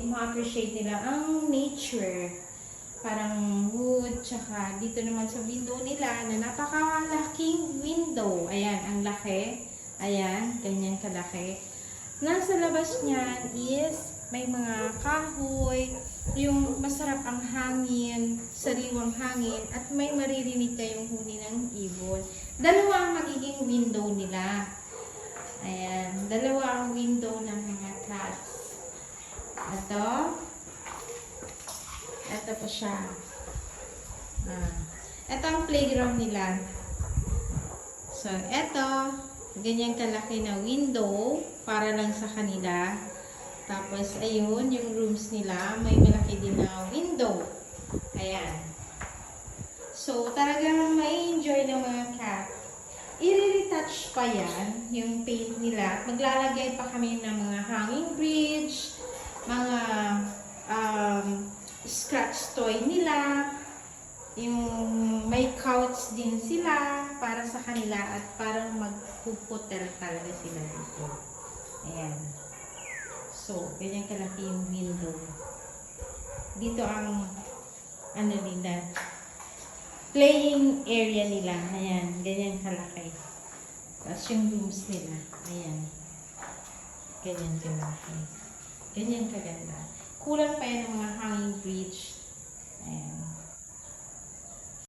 ma-appreciate nila ang nature. Parang wood, tsaka dito naman sa window nila na napakalaking window. Ayan, ang laki. Ayan, ganyan kalaki. Nasa labas niyan is may mga kahoy, yung masarap ang hangin, sariwang hangin, at may maririnig kayong huni ng ibon. Dalawa ang magiging window nila. Ayan, dalawa ang window ng mga cats. Ito pa siya. Ito ang playground nila. So, ito, ganyan kalaki na window para lang sa kanila. Tapos, ayun, yung rooms nila, may malaki din na window. Ayan. So, talagang may enjoy ng mga cat. I-retouch pa yan, yung paint nila. At maglalagay pa kami ng mga hanging bridge, mga scratch toy nila, yung may couch din sila para sa kanila at parang magpuputel talaga sila dito. Ayan. So, ganyan kalaki yung window. Dito ang ano nila, playing area nila. Ayan, ganyan kalaki. Tapos yung rooms nila. Ayan. Ganyan kalaki. Ganyan kaganda. Kulang pa yan ng mga hanging bridge. Ayan.